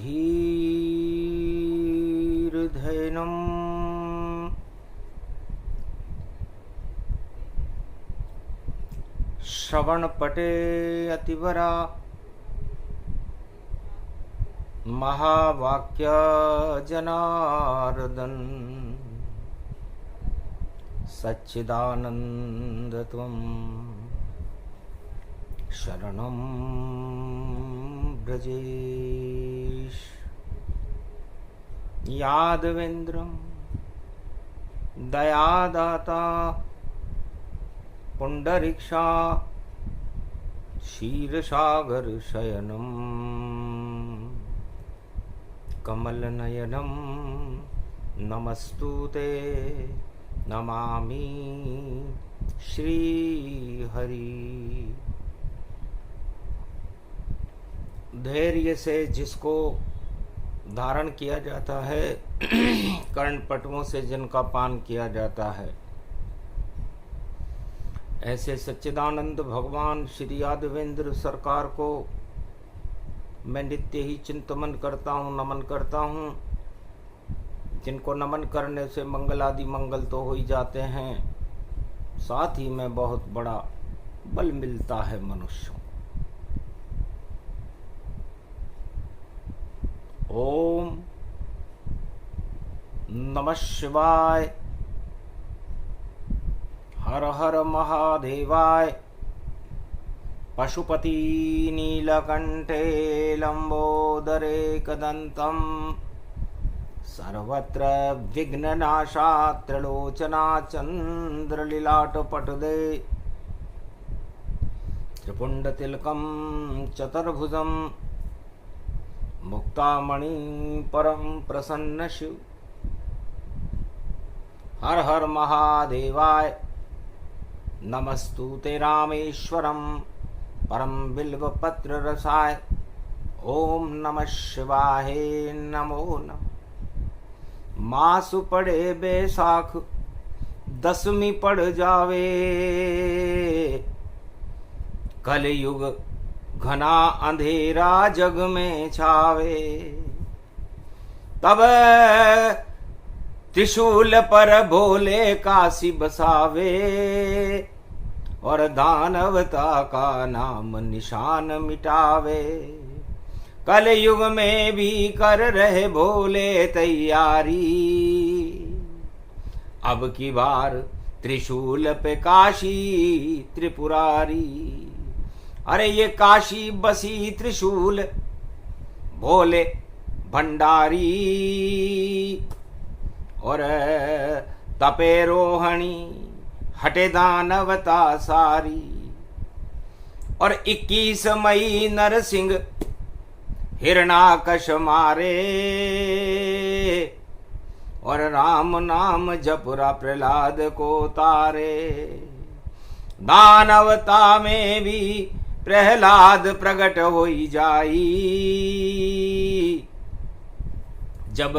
धीर्धैनं श्रवणपटे अतिवरा महावाक्य जनार्दन सच्चिदानंद त्वं शरणं ब्रजेश। यादवेन्द्रं दयादाता पुंडरीक्षा क्षीरसागर शयनं कमलनयनं नमस्तुते नमामि श्रीहरि। धैर्य से जिसको धारण किया जाता है, कर्णपटुओं से जिनका पान किया जाता है, ऐसे सच्चिदानंद भगवान श्री यादवेंद्र सरकार को मैं नित्य ही चिंतन करता हूँ, नमन करता हूँ। जिनको नमन करने से मंगल आदि मंगल तो हो ही जाते हैं, साथ ही में बहुत बड़ा बल मिलता है मनुष्यों। ओम नमः शिवाय। हर हर महादेवाय। पशुपति नीलकंठे लंबोदरे कदंतम सर्वत्र विघ्ननाशा त्रिलोचना चंद्रलीलाटपटुदे त्रिपुंडतिलकं चतुर्भुजं मुक्तामणि परम प्रसन्न शिव। हर हर महादेवाय। नमस्तुते रामेश्वरम परम बिल्वपत्र रसाय। ओम नमः शिवाय। नमो नमः। मासु पड़े बैसाख दसवीं पड़ जावे, कलयुग घना अंधेरा जग में छावे। तब त्रिशूल पर भोले काशी बसावे, और दानवता का नाम निशान मिटावे। कल युग में भी कर रहे भोले तैयारी, अब की बार त्रिशूल पे काशी त्रिपुरारी। अरे ये काशी बसी त्रिशूल भोले भंडारी, और तपे रोहणी हटे दानवता सारी। और 21 मई नरसिंह हिरणाकश मारे, और राम नाम जपुरा प्रहलाद को तारे। दानवता में भी प्रहलाद प्रकट होई जाई, जब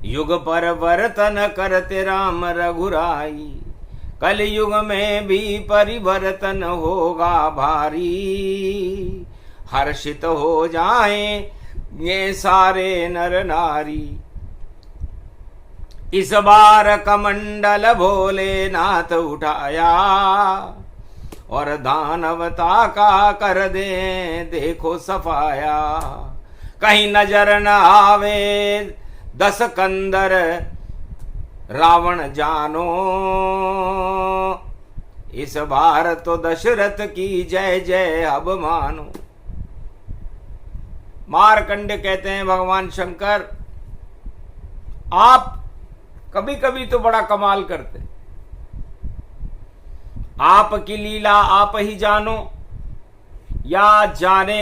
युग परिवर्तन करते राम रघुराई। कल युग में भी परिवर्तन होगा भारी, हर्षित हो जाएं ये सारे नर नारी। इस बार कमंडल भोलेनाथ उठाया, और दानवता का कर दे देखो सफाया। कहीं नजर न आवे 10 कंदर रावण जानो, इस बार तो दशरथ की जय जय अब मानो। मारकंड कहते हैं भगवान शंकर, आप कभी कभी तो बड़ा कमाल करते, आपकी लीला आप ही जानो, या जाने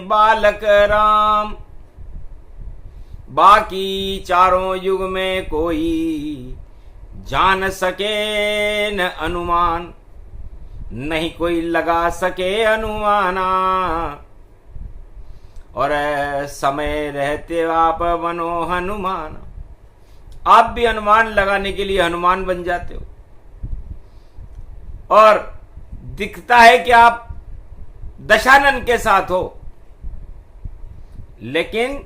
बालक राम। बाकी चारों युग में कोई जान सके न अनुमान, नहीं कोई लगा सके अनुमाना। और समय रहते आप बनो हनुमान, आप भी अनुमान लगाने के लिए हनुमान बन जाते हो। और दिखता है कि आप दशानन के साथ हो, लेकिन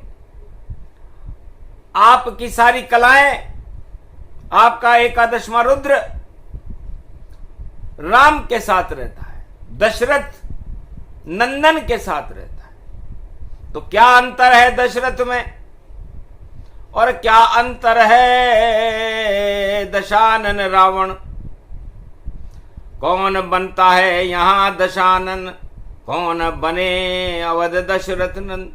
आपकी सारी कलाएं, आपका एकादशवां रुद्र राम के साथ रहता है, दशरथ नंदन के साथ रहता है। तो क्या अंतर है दशरथ में और क्या अंतर है दशानन रावण? कौन बनता है यहां दशानन, कौन बने अवध दशरथ नंद?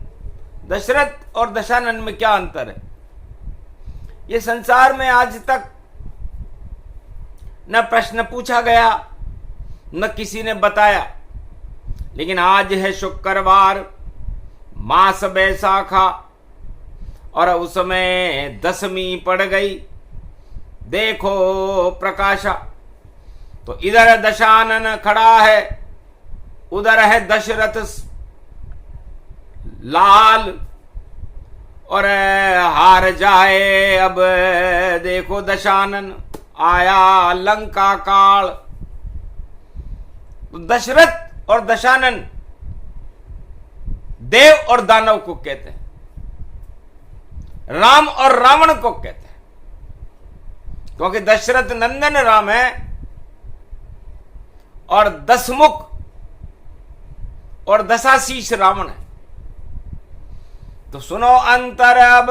दशरथ और दशानन में क्या अंतर है? ये संसार में आज तक न प्रश्न पूछा गया, न किसी ने बताया। लेकिन आज है शुक्रवार, मास बैसाखा, और उसमें दसवीं पड़ गई। देखो प्रकाशा, तो इधर दशानन खड़ा है, उधर है दशरथ लाल, और हार जाए अब देखो दशानन, आया लंका काल। तो दशरथ और दशानन देव और दानव को कहते हैं, राम और रावण को कहते हैं, क्योंकि दशरथ नंदन राम है और दसमुख और दशाशीष रावण है। तो सुनो अंतर अब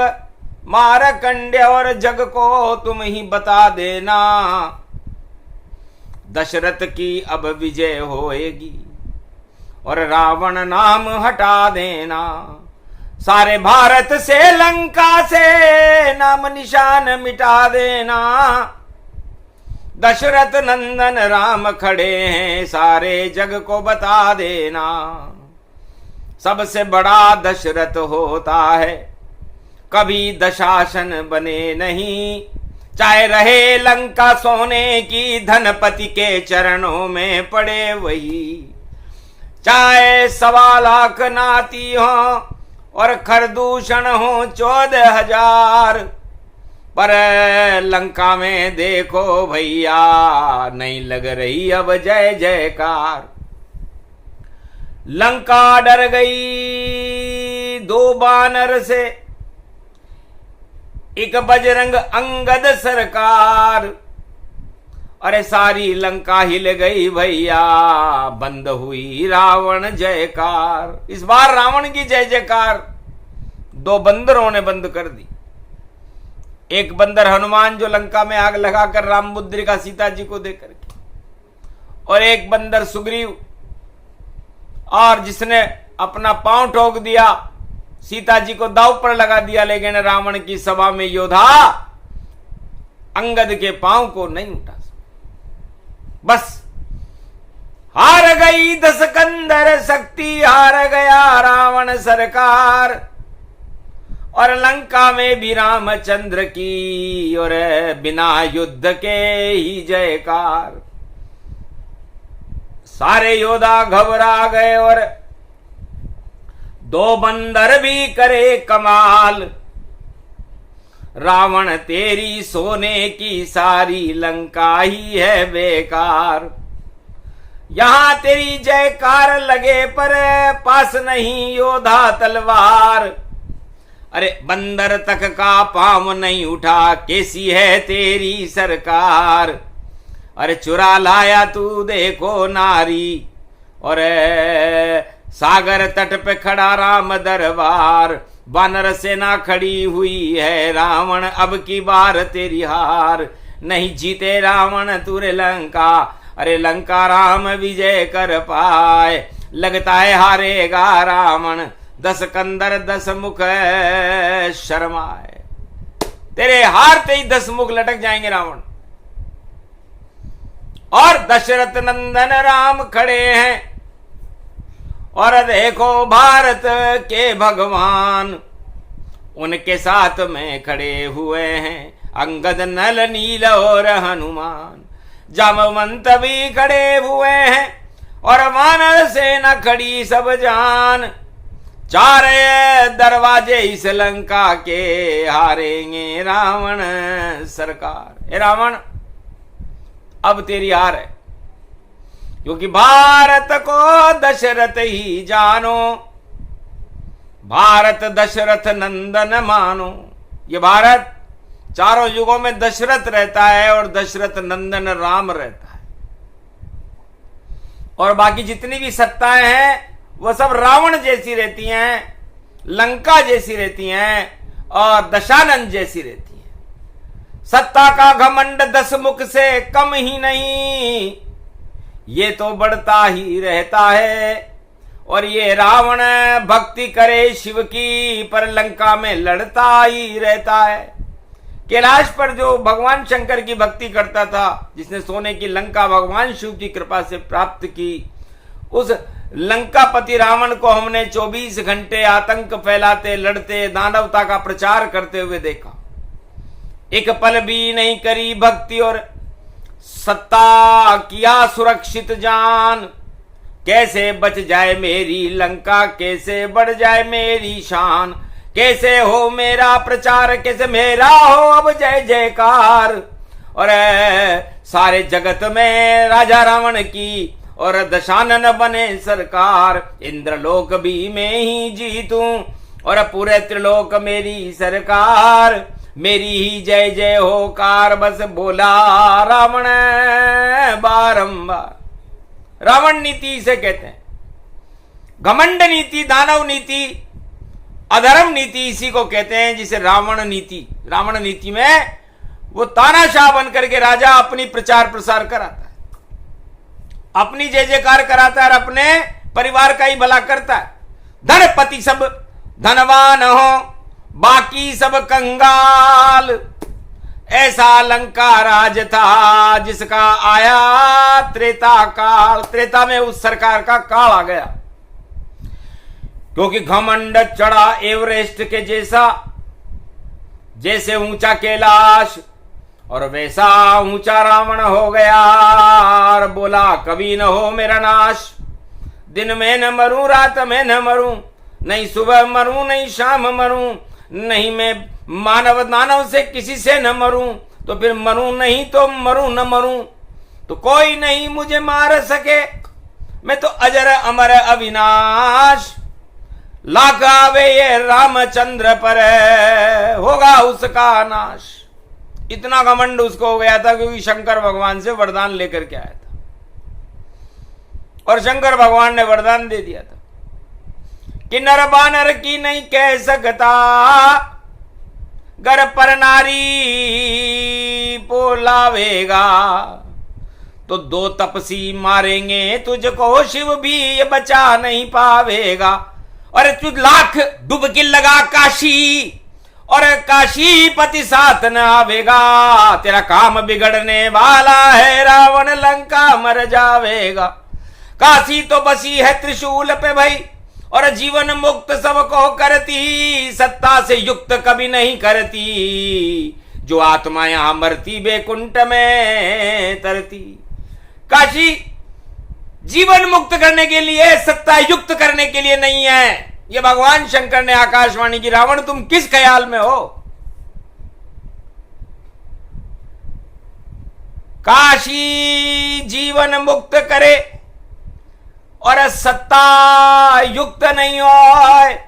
मारकंड्य और जग को तुम ही बता देना, दशरथ की अब विजय होएगी और रावण नाम हटा देना। सारे भारत से लंका से नाम निशान मिटा देना। दशरथ नंदन राम खड़े हैं, सारे जग को बता देना। सबसे बड़ा दशरथ होता है, कभी दशासन बने नहीं। चाहे रहे लंका सोने की, धनपति के चरणों में पड़े वही। चाहे 1.25 लाख नाती हो और खरदूषण हो 14,000, पर लंका में देखो भैया नहीं लग रही अब जय जयकार। लंका डर गई 2 बानर से, एक बजरंग अंगद सरकार। अरे सारी लंका हिल गई भैया, बंद हुई रावण जयकार। इस बार रावण की जय जयकार 2 बंदरों ने बंद कर दी। एक बंदर हनुमान जो लंका में आग लगाकर राम मुद्रिका सीता जी को देकर के, और एक बंदर सुग्रीव, और जिसने अपना पांव ठोक दिया, सीता जी को दांव पर लगा दिया। लेकिन रावण की सभा में योद्धा अंगद के पांव को नहीं उठा। बस हार गई 10 कंदर शक्ति, हार गया रावण सरकार। और लंका में भी रामचंद्र की और बिना युद्ध के ही जयकार। सारे योद्धा घबरा गए और 2 बंदर भी करे कमाल। रावण तेरी सोने की सारी लंका ही है बेकार। यहां तेरी जयकार लगे पर पास नहीं योद्धा तलवार। अरे बंदर तक का पांव नहीं उठा, कैसी है तेरी सरकार। अरे चुरा लाया तू देखो नारी, और सागर तट पे खड़ा राम दरबार। वानर सेना खड़ी हुई है, रावण अब की बार तेरी हार। नहीं जीते रावण तुरे लंका, अरे लंका राम विजय कर पाए। लगता है हारेगा रावण, 10 कंदर 10 मुख शर्माए। तेरे हारते ही 10 मुख लटक जाएंगे रावण। और दशरथ नंदन राम खड़े हैं, और देखो भारत के भगवान उनके साथ में खड़े हुए हैं। अंगद नल नील और हनुमान, जामवंत भी खड़े हुए हैं, और वानर सेना खड़ी सब जान। 4 दरवाजे इस लंका के, हारेंगे रावण सरकार। ए रावण अब तेरी हार है, क्योंकि भारत को दशरथ ही जानो। भारत दशरथ नंदन मानो। ये भारत चारों युगों में दशरथ रहता है और दशरथ नंदन राम रहता है, और बाकी जितनी भी सत्ताएं हैं वो सब रावण जैसी रहती हैं, लंका जैसी रहती हैं और दशानन जैसी रहती हैं। सत्ता का घमंड 10 मुख से कम ही नहीं, ये तो बढ़ता ही रहता है। और ये रावण भक्ति करे शिव की, पर लंका में लड़ता ही रहता है। कैलाश पर जो भगवान शंकर की भक्ति करता था, जिसने सोने की लंका भगवान शिव की कृपा से प्राप्त की, उस लंकापति रावण को हमने 24 घंटे आतंक फैलाते, लड़ते, दानवता का प्रचार करते हुए देखा। एक पल भी नहीं करी भक्ति और सत्ता किया सुरक्षित जान। कैसे बच जाए मेरी लंका, कैसे बढ़ जाए मेरी शान, कैसे हो मेरा प्रचार, कैसे मेरा हो अब जय जयकार। और सारे जगत में राजा रावण की और दशानन बने सरकार। इंद्रलोक भी मैं ही जीतूं और पूरे त्रिलोक मेरी सरकार। मेरी ही जय जय होकार, बस बोला रावण बारंबार। रावण नीति इसे कहते हैं। घमंड नीति, दानव नीति, अधर्म नीति इसी को कहते हैं, जिसे रावण नीति। रावण नीति में वो तानाशाह बन करके राजा अपनी प्रचार प्रसार कराता है, अपनी जय जयकार कराता है और अपने परिवार का ही भला करता है। धनपति सब धनवान हो, बाकी सब कंगाल। ऐसा लंका राज था जिसका आया त्रेता काल। त्रेता में उस सरकार का काल आ गया, क्योंकि घमंड चढ़ा एवरेस्ट के जैसा। जैसे ऊंचा कैलाश और वैसा ऊंचा रावण हो गया, और बोला कभी न हो मेरा नाश। दिन में न मरूं, रात में न मरूं, नहीं सुबह मरूं नहीं शाम मरूं, नहीं मैं मानव दानव से किसी से न मरूं, तो फिर मरूं नहीं तो मरूं न मरूं, तो कोई नहीं मुझे मार सके। मैं तो अजर अमर अविनाश। लाख आवे ये रामचंद्र पर, होगा उसका नाश। इतना घमंड उसको हो गया था, क्योंकि शंकर भगवान से वरदान लेकर के आया था, और शंकर भगवान ने वरदान दे दिया था कि नर बानर की नहीं कह सकता, गर पर नारी पोलावेगा। तो 2 तपसी मारेंगे तुझको, शिव भी ये बचा नहीं पावेगा। और तू लाख डुबकी लगा काशी, और काशी पति साथ न आवेगा। तेरा काम बिगड़ने वाला है, रावण लंका मर जावेगा। काशी तो बसी है त्रिशूल पे भाई, और जीवन मुक्त सबको करती। सत्ता से युक्त कभी नहीं करती, जो आत्मा यहां मरती बैकुंठ में तरती। काशी जीवन मुक्त करने के लिए, सत्ता युक्त करने के लिए नहीं है। ये भगवान शंकर ने आकाशवाणी की, रावण तुम किस ख्याल में हो? काशी जीवन मुक्त करे और सत्ता युक्त नहीं हो।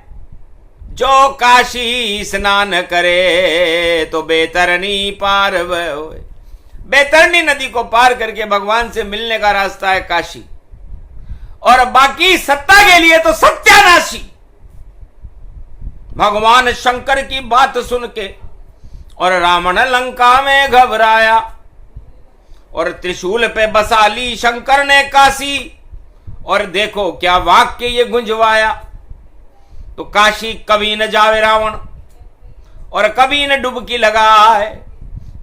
जो काशी स्नान करे तो बैतरनी पार होए। बैतरनी नदी को पार करके भगवान से मिलने का रास्ता है काशी, और बाकी सत्ता के लिए तो सत्यानाशी। भगवान शंकर की बात सुन के और रावण लंका में घबराया, और त्रिशूल पे बसा ली शंकर ने काशी। और देखो क्या वाक्य ये गुंजवाया। तो काशी कभी न जावे रावण, और कभी न डुबकी लगाए।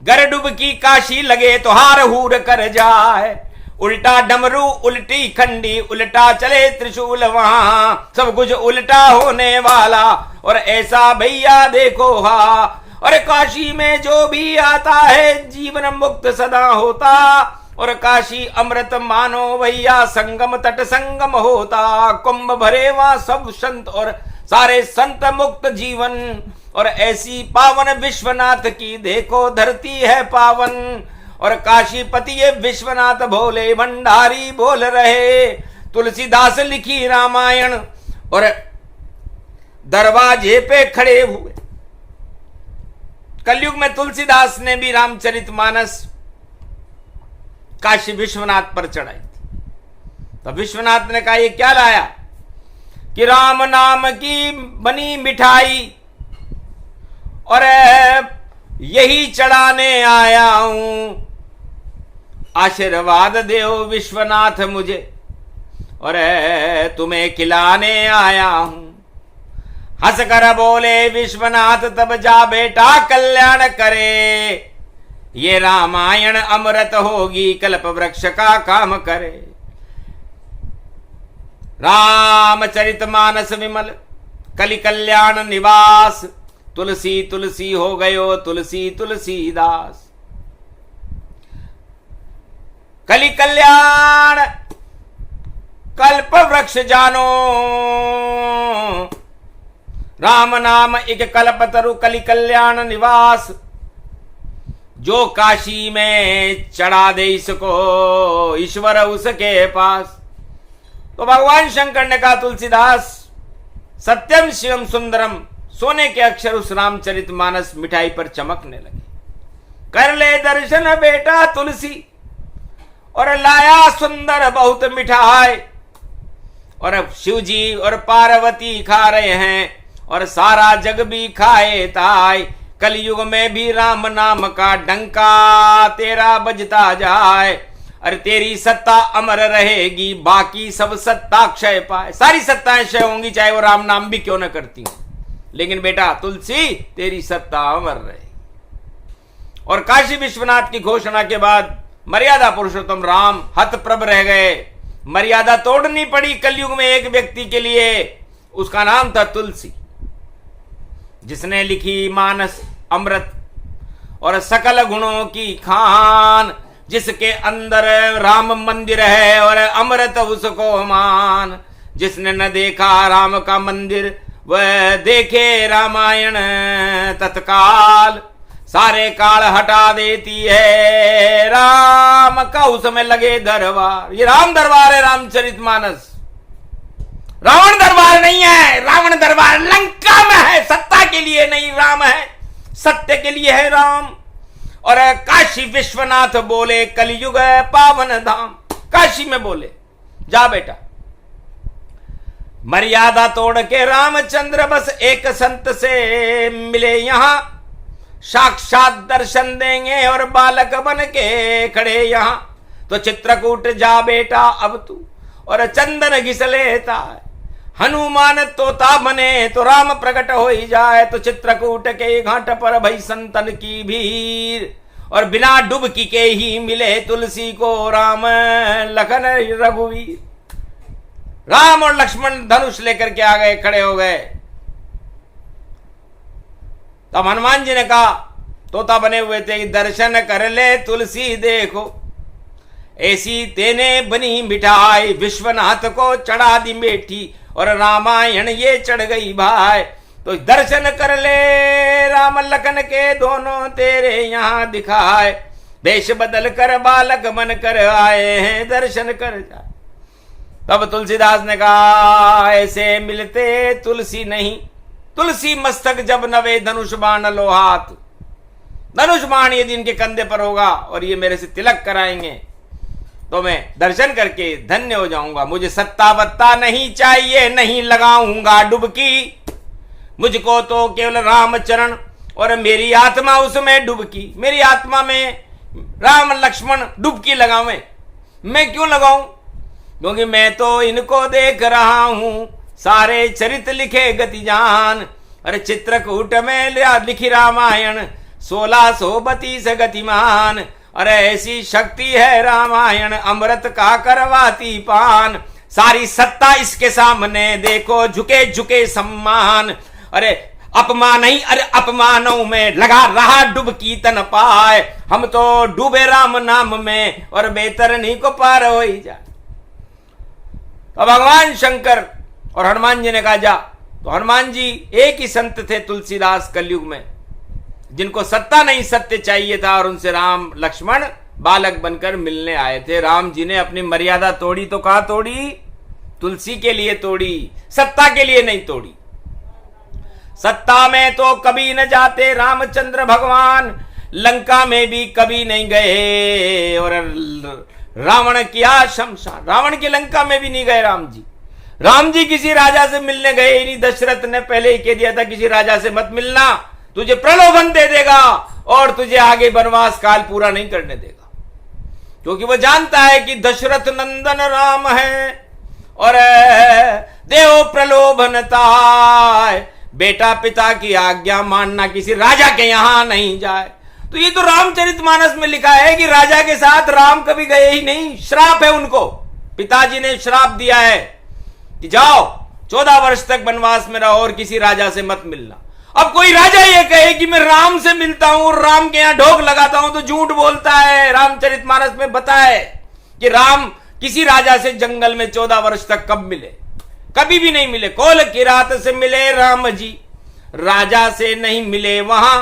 गर डुबकी काशी लगे तो हार हूर कर जाए। उल्टा डमरू उल्टी खंडी, उल्टा चले त्रिशूल वहां, सब कुछ उल्टा होने वाला। और ऐसा भैया देखो हा, और काशी में जो भी आता है जीवन मुक्त सदा होता। और काशी अमृत मानो भैया, संगम तट संगम होता। कुंभ भरे वहां सब संत, और सारे संत मुक्त जीवन। और ऐसी पावन विश्वनाथ की देखो धरती है पावन। और काशीपति ये विश्वनाथ भोले भंडारी बोल रहे। तुलसीदास लिखी रामायण, और दरवाजे पे खड़े हुए। कलयुग में तुलसीदास ने भी रामचरितमानस काशी विश्वनाथ पर चढ़ाई थी। तो विश्वनाथ ने कहा ये क्या लाया कि राम नाम की बनी मिठाई और यही चढ़ाने आया हूं, आशीर्वाद देओ विश्वनाथ मुझे और तुम्हें खिलाने आया हूं। हंसकर बोले विश्वनाथ तब जा बेटा कल्याण करे, ये रामायण अमृत होगी कल्प वृक्ष का काम करे। रामचरितमानस विमल कलि कल्याण निवास, तुलसी तुलसी हो गयो तुलसी तुलसीदास। कलि कल्याण कल्प वृक्ष जानो, राम नाम एक कल्प तरु कलि कल्याण निवास। जो काशी में चढ़ा दे इसको ईश्वर उसके पास। तो भगवान शंकर ने कहा तुलसीदास सत्यम शिवम सुंदरम, सोने के अक्षर उस रामचरितमानस मिठाई पर चमकने लगे। कर ले दर्शन बेटा तुलसी, और लाया सुंदर बहुत मिठाई। और अब शिव जी और पार्वती खा रहे हैं और सारा जग भी खाए ताई। कलयुग में भी राम नाम का डंका तेरा बजता जाए। अरे तेरी सत्ता अमर रहेगी, बाकी सब सत्ता क्षय पाए। सारी सत्ताएं क्षय होंगी चाहे वो राम नाम भी क्यों न करती हूं, लेकिन बेटा तुलसी तेरी सत्ता अमर रहेगी। और काशी विश्वनाथ की घोषणा के बाद मर्यादा पुरुषोत्तम राम हतप्रभ रह गए। मर्यादा तोड़नी पड़ी कलयुग में एक व्यक्ति के लिए, उसका नाम था तुलसी, जिसने लिखी मानस अमृत और सकल गुणों की खान। जिसके अंदर राम मंदिर है और अमृत उसको मान। जिसने न देखा राम का मंदिर वह देखे रामायण तत्काल। सारे काल हटा देती है राम का उसमें लगे दरबार। ये राम दरबार है रामचरितमानस, रावण दरबार नहीं है। रावण दरबार लंका में है, सत्ता के लिए नहीं राम है, सत्य के लिए है राम। और काशी विश्वनाथ बोले कलयुग पावन धाम। काशी में बोले जा बेटा। मर्यादा तोड़ के रामचंद्र बस एक संत से मिले यहां, साक्षात दर्शन देंगे और बालक बन के खड़े यहां। तो चित्रकूट जा बेटा अब तू और चंदन घिस लेता है। हनुमान तोता बने तो राम प्रकट हो ही जाए। तो चित्रकूट के घाट पर भई संतन की भीड़, और बिना डुबकी के ही मिले तुलसी को राम लखन रघुवीर। राम और लक्ष्मण धनुष लेकर के आ गए, खड़े हो गए। तब हनुमान जी ने कहा, तोता बने हुए थे, कि दर्शन कर ले तुलसी देखो, ऐसी तेने बनी मिठाई विश्वनाथ को चढ़ा दी बेटी, और रामायण ये चढ़ गई भाई। तो दर्शन कर ले राम लखन के दोनों तेरे यहां दिखाए। वेश बदल कर बालक बन कर आए हैं, दर्शन कर जा। तब तुलसीदास ने कहा ऐसे मिलते तुलसी नहीं। तुलसी मस्तक जब नवे धनुष बाण लो हाथ। धनुष बाण यदि इनके कंधे पर होगा और ये मेरे से तिलक कराएंगे तो मैं दर्शन करके धन्य हो जाऊंगा। मुझे सत्ता वत्ता नहीं चाहिए, नहीं लगाऊंगा डुबकी। मुझको तो केवल राम चरण और मेरी आत्मा उसमें डुबकी। मेरी आत्मा में राम लक्ष्मण डुबकी लगावे। मैं क्यों लगाऊं? क्योंकि मैं तो इनको देख रहा हूं, सारे चरित लिखे गति जान। अरे चित्रकूट में लिखी रामायण 1632 गतिमान। अरे ऐसी शक्ति है रामायण अमृत का करवाती पान। सारी सत्ता इसके सामने देखो झुके झुके सम्मान। अरे अपमान ही, अरे अपमानों में लगा रहा डुबकी तन पाए। हम तो डूबे राम नाम में और बेतरनी को पार हो ही जाए। तो भगवान शंकर और हनुमान जी ने कहा जा। तो हनुमान जी एक ही संत थे तुलसीदास कलयुग में, जिनको सत्ता नहीं सत्य चाहिए था, और उनसे राम लक्ष्मण बालक बनकर मिलने आए थे। राम जी ने अपनी मर्यादा तोड़ी तो कहां तोड़ी? तुलसी के लिए तोड़ी, सत्ता के लिए नहीं तोड़ी। सत्ता में तो कभी न जाते रामचंद्र भगवान, लंका में भी कभी नहीं गए। और रावण किया शमशान, रावण की लंका में भी नहीं गए राम जी। राम जी किसी राजा से मिलने गए ही नहीं। दशरथ ने पहले ही कह दिया था किसी राजा से मत मिलना, तुझे प्रलोभन दे देगा और तुझे आगे वनवास काल पूरा नहीं करने देगा। क्योंकि वो जानता है कि दशरथ नंदन राम है और देव प्रलोभनता, बेटा पिता की आज्ञा मानना किसी राजा के यहां नहीं जाए। तो ये तो रामचरितमानस में लिखा है कि राजा के साथ राम कभी गए ही नहीं। श्राप है उनको, पिताजी ने श्राप दिया है कि जाओ 14 वर्ष तक वनवास में रहो और किसी राजा से मत मिलना। अब कोई राजा ये कहे कि मैं राम से मिलता हूं और राम के यहां ढोक लगाता हूं तो झूठ बोलता है। रामचरितमानस में बताए कि राम किसी राजा से जंगल में 14 वर्ष तक कब मिले, कभी भी नहीं मिले। कोल किरात से मिले राम जी, राजा से नहीं मिले वहां,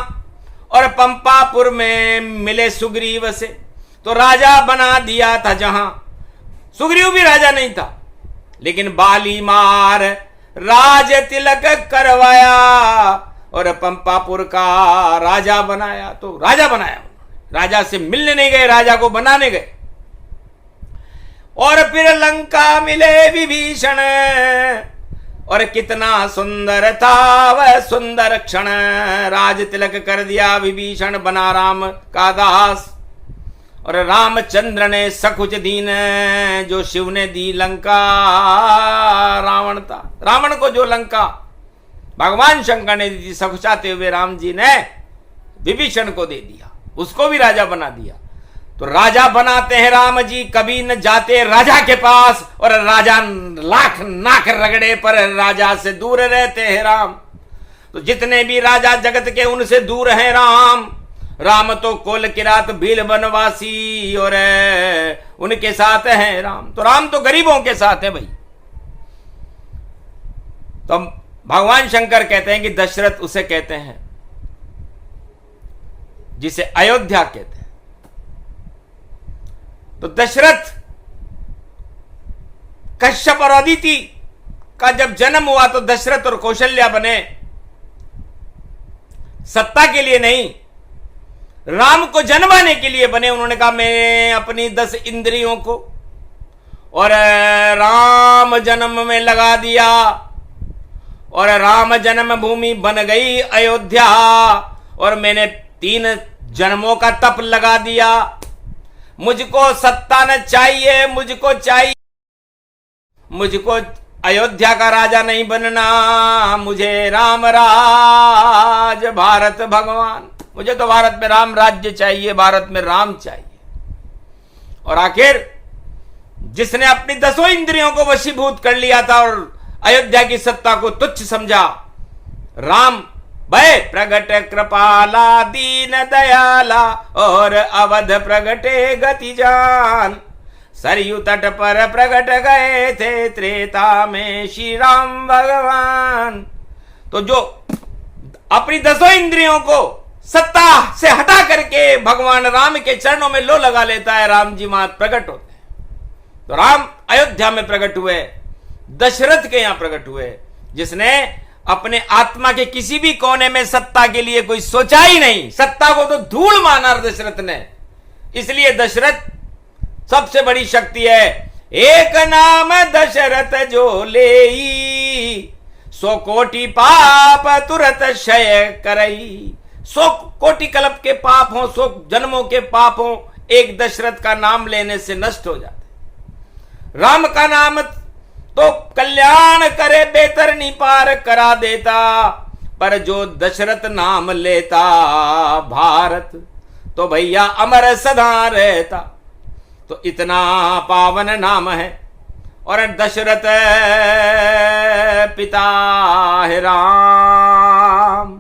और पंपापुर में मिले सुग्रीव से, तो राजा बना दिया था जहां। सुग्रीव भी राजा नहीं था, लेकिन बाली मार राज तिलक करवाया और पंपापुर का राजा बनाया। तो राजा बनाया, राजा से मिलने नहीं गए, राजा को बनाने गए। और फिर लंका मिले विभीषण, और कितना सुंदर था वह सुंदर क्षण, राज तिलक कर दिया विभीषण, बना राम का दास। और रामचंद्र ने सकुच दीन, जो शिव ने दी लंका रावण था। रावण को जो लंका भगवान शंकर ने दी थी, सकुचाते हुए राम जी ने विभीषण को दे दिया, उसको भी राजा बना दिया। तो राजा बनाते हैं राम जी, कभी न जाते राजा के पास, और राजा लाख नाक रगड़े पर राजा से दूर रहते हैं राम। तो जितने भी राजा जगत के उनसे दूर हैं राम। राम तो कोल किरात भील बनवासी और उनके साथ हैं राम। तो राम तो गरीबों के साथ है भाई। तो भगवान शंकर कहते हैं कि दशरथ उसे कहते हैं जिसे अयोध्या कहते हैं। तो दशरथ कश्यप और अदिति का जब जन्म हुआ तो दशरथ और कौशल्या बने सत्ता के लिए नहीं, राम को जन्माने के लिए बने। उन्होंने कहा मैं अपनी 10 इंद्रियों को और राम जन्म में लगा दिया, और राम जन्म भूमि बन गई अयोध्या, और मैंने 3 जन्मों का तप लगा दिया। मुझको सत्ता न चाहिए, मुझको चाहिए, मुझको अयोध्या का राजा नहीं बनना, मुझे राम राज भारत भगवान, मुझे तो भारत में राम राज्य चाहिए, भारत में राम चाहिए। और आखिर जिसने अपनी 10 इंद्रियों को वशीभूत कर लिया था और अयोध्या की सत्ता को तुच्छ समझा, राम भय प्रगट कृपाला दीन दयाला, और अवध प्रगटे गति जान, सरयू तट पर प्रगट गए थे त्रेता में श्री राम भगवान। तो जो अपनी 10 इंद्रियों को सत्ता से हटा करके भगवान राम के चरणों में लो लगा लेता है, राम जी मात प्रकट होते हैं। तो राम अयोध्या में प्रकट हुए, दशरथ के यहां प्रकट हुए, जिसने अपने आत्मा के किसी भी कोने में सत्ता के लिए कोई सोचा ही नहीं। सत्ता को तो धूल माना दशरथ ने। इसलिए दशरथ सबसे बड़ी शक्ति है। एक नाम दशरथ जो लेई, 100 कोटि पाप तुरत क्षय करई। 100 कोटि कल्प के पाप हो, 100 जन्मों के पाप हो, एक दशरथ का नाम लेने से नष्ट हो जाते। राम का नाम तो कल्याण करे बेतरनी पार करा देता, पर जो दशरथ नाम लेता भारत तो भैया अमर सदा रहता। तो इतना पावन नाम है। और दशरथ पिता है राम,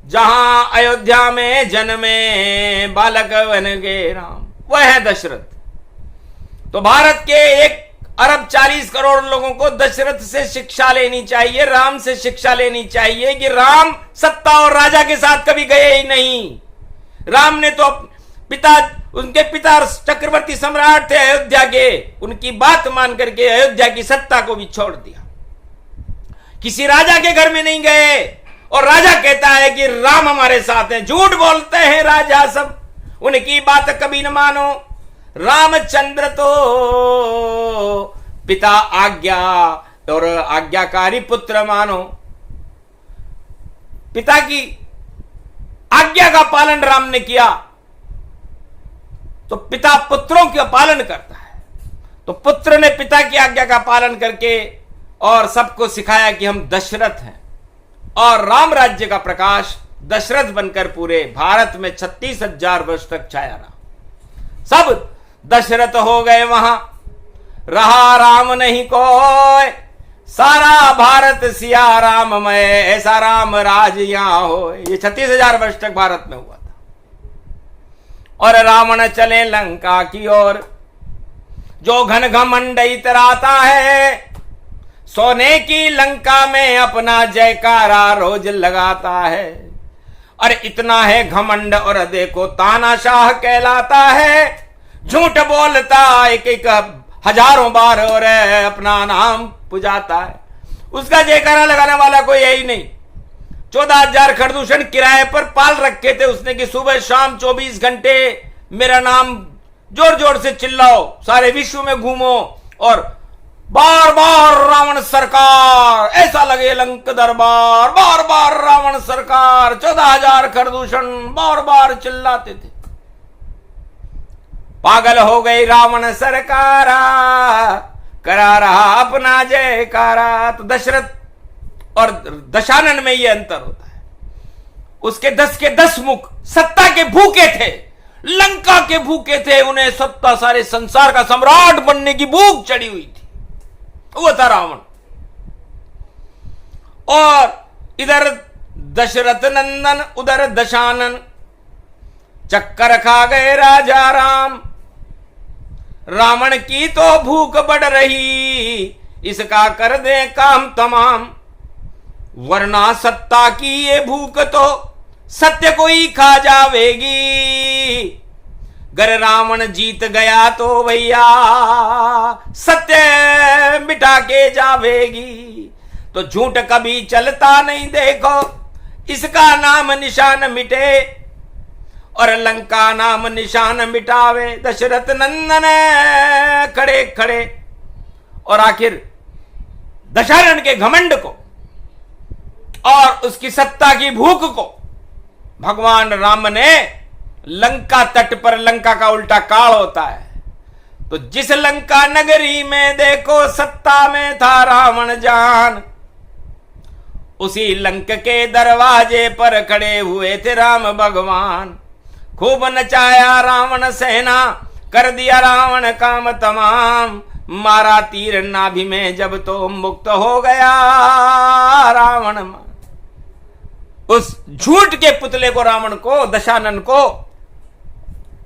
जहां अयोध्या में जन्मे बालक बन गए राम, वह है दशरथ। तो भारत के 1 अरब 40 करोड़ लोगों को दशरथ से शिक्षा लेनी चाहिए, राम से शिक्षा लेनी चाहिए कि राम सत्ता और राजा के साथ कभी गए ही नहीं। राम ने तो उनके पिता चक्रवर्ती सम्राट थे अयोध्या के, उनकी बात मान करके अयोध्या की सत्ता को भी छोड़ दिया। किसी राजा के घर में नहीं गए और राजा कहता है कि राम हमारे साथ हैं। झूठ बोलते हैं राजा सब, उनकी बात कभी न मानो। रामचंद्र तो पिता आज्ञा और आज्ञाकारी पुत्र मानो। पिता की आज्ञा का पालन राम ने किया तो पिता पुत्रों का पालन करता है। तो पुत्र ने पिता की आज्ञा का पालन करके और सबको सिखाया कि हम दशरथ हैं, और राम राज्य का प्रकाश दशरथ बनकर पूरे भारत में 36,000 वर्ष तक छाया रहा। सब दशरथ हो गए वहां, रहा राम नहीं कोई, सारा भारत सिया राममय, ऐसा राम राज यहां हो। ये 36,000 वर्ष तक भारत में हुआ था। और रावण चले लंका की ओर, जो घन घमंड इतराता है, सोने की लंका में अपना जयकारा रोज लगाता है। और इतना है घमंड और देखो तानाशाह कहलाता है, झूठ बोलता एक हजारों बार और अपना नाम पुजाता है। उसका जयकारा लगाने वाला कोई यही नहीं। 14,000 खरदूषण किराए पर पाल रखे थे उसने कि सुबह शाम 24 घंटे मेरा नाम जोर जोर से चिल्लाओ, सारे विश्व में घूमो और बार बार रावण सरकार, ऐसा लगे लंक दरबार, बार बार रावण सरकार। 14,000 खरदूषण बार बार चिल्लाते थे। पागल हो गई रावण सरकारा, करा रहा अपना जयकारा। तो दशरथ और दशानन में यह अंतर होता है। उसके 10 के 10 मुख सत्ता के भूखे थे, लंका के भूखे थे। उन्हें सत्ता, सारे संसार का सम्राट बनने की भूख चढ़ी हुई थी। वो था रावण। और इधर दशरथ नंदन, उधर दशानन, चक्कर खा गए राजा राम। रावण की तो भूख बढ़ रही, इसका कर दे काम तमाम, वरना सत्ता की ये भूख तो सत्य को ही खा जावेगी। गर रावण जीत गया तो भैया सत्य मिटा के जावेगी। तो झूठ कभी चलता नहीं, देखो इसका नाम निशान मिटे, और लंका नाम निशान मिटावे। दशरथ नंदन खड़े खड़े, और आखिर दशानन के घमंड को और उसकी सत्ता की भूख को भगवान राम ने लंका तट पर, लंका का उल्टा काल होता है, तो जिस लंका नगरी में देखो सत्ता में था रावण जान, उसी लंक के दरवाजे पर खड़े हुए थे राम भगवान। खूब नचाया रावण सेना, कर दिया रावण काम तमाम, मारा तीर नाभि में जब तो मुक्त हो गया रावण। उस झूठ के पुतले को, रावण को, दशानन को,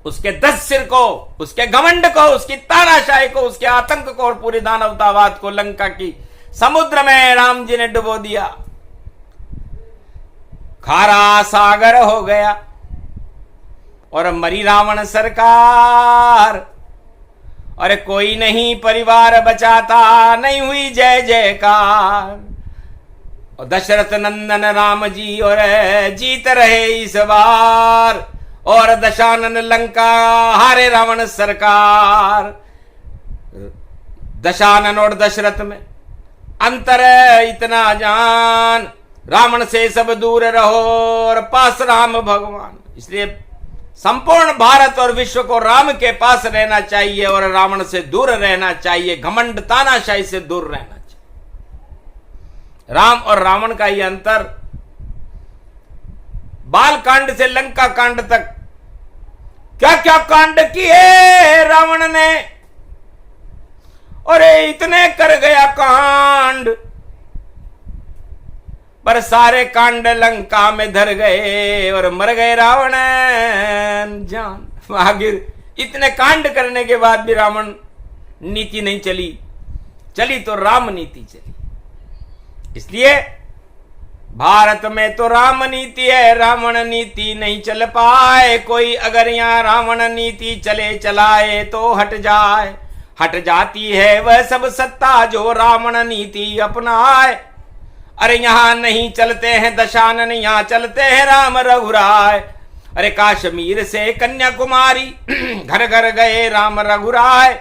उसके 10 सिर को, उसके घमंड को, उसकी तानाशाही को, उसके आतंक को और पूरी दानवतावाद को लंका की समुद्र में राम जी ने डुबो दिया। खारा सागर हो गया और मरी रावण सरकार। अरे कोई नहीं परिवार बचाता, नहीं हुई जय जयकार। और दशरथ नंदन राम जी और जीत रहे इस बार, और दशानन लंका हारे रावण सरकार। दशानन और दशरथ में अंतर इतना जान, रावण से सब दूर रहो और पास राम भगवान। इसलिए संपूर्ण भारत और विश्व को राम के पास रहना चाहिए और रावण से दूर रहना चाहिए, घमंड तानाशाही से दूर रहना चाहिए। राम और रावण का यह अंतर, बाल कांड से लंका कांड तक क्या क्या कांड किए रावण ने, और इतने कर गया कांड, पर सारे कांड लंका में धर गए और मर गए रावण जान। आखिर इतने कांड करने के बाद भी रावण नीति नहीं चली, चली तो राम नीति चली। इसलिए भारत में तो राम नीति है, रावण नीति नहीं चल पाए कोई। अगर यहां रावण नीति चले चलाए तो हट जाए, हट जाती है वह सब सत्ता जो रावण नीति अपनाए। अरे यहाँ नहीं चलते हैं दशानन, यहाँ चलते हैं राम रघुराय। अरे काश्मीर से कन्याकुमारी घर घर गए राम रघुराय।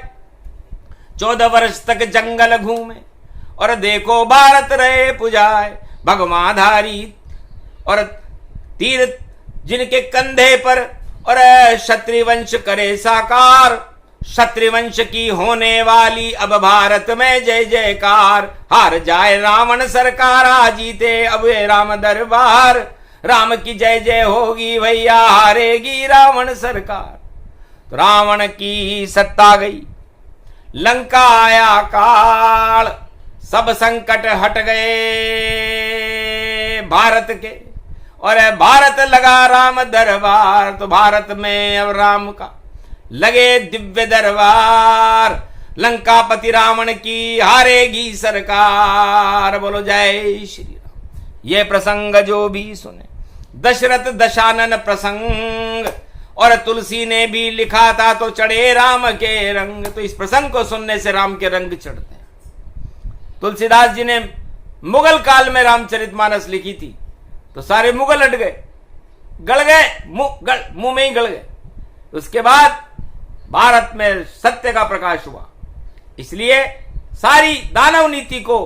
14 वर्ष तक जंगल घूमे और देखो भारत रहे पुजाए। भगवाधारी और तीर जिनके कंधे पर और क्षत्रिय वंश करे साकार। क्षत्रिय वंश की होने वाली अब भारत में जय जयकार। हार जाए रावण सरकार, आ जीते अब ये राम दरबार। राम की जय जय होगी भैया, हारेगी रावण सरकार। तो रावण की सत्ता गई, लंका आया काल, सब संकट हट गए भारत के और भारत लगा राम दरबार। तो भारत में अब राम का लगे दिव्य दरबार। लंकापति रावण की हारेगी सरकार। बोलो जय श्री राम। ये प्रसंग जो भी सुने, दशरथ दशानन प्रसंग, और तुलसी ने भी लिखा था तो चढ़े राम के रंग। तो इस प्रसंग को सुनने से राम के रंग चढ़ते हैं। तुलसीदास जी ने मुगल काल में रामचरितमानस लिखी थी तो सारे मुगल हट गए, गड़ गए, मुंह में ही गड़ गए। उसके बाद भारत में सत्य का प्रकाश हुआ। इसलिए सारी दानव नीति को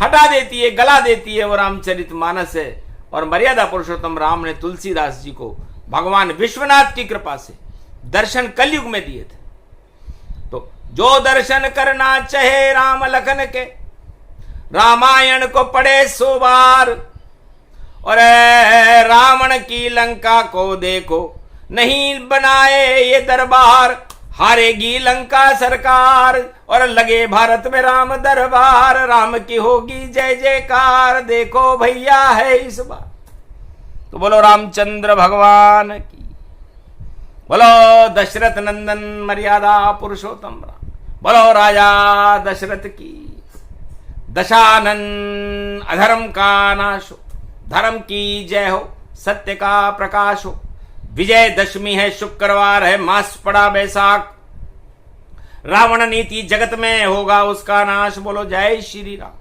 हटा देती है, गला देती है वो रामचरितमानस है। और मर्यादा पुरुषोत्तम राम ने तुलसीदास जी को भगवान विश्वनाथ की कृपा से दर्शन कलयुग में दिए थे। तो जो दर्शन करना चाहे राम लखन के, रामायण को पढ़े 100 बार। और रावण की लंका को देखो, नहीं बनाए ये दरबार। हारेगी लंका सरकार और लगे भारत में राम दरबार। राम की होगी जय जयकार, देखो भैया है इस बार। तो बोलो रामचंद्र भगवान की, बोलो दशरथ नंदन मर्यादा पुरुषोत्तम राम, बोलो राजा दशरथ की। दशानन अधर्म का नाश हो, धर्म की जय हो, सत्य का प्रकाश हो। विजय दशमी है, शुक्रवार है, मास पड़ा बैसाख। रावण नीति जगत में होगा उसका नाश। बोलो जय श्री राम।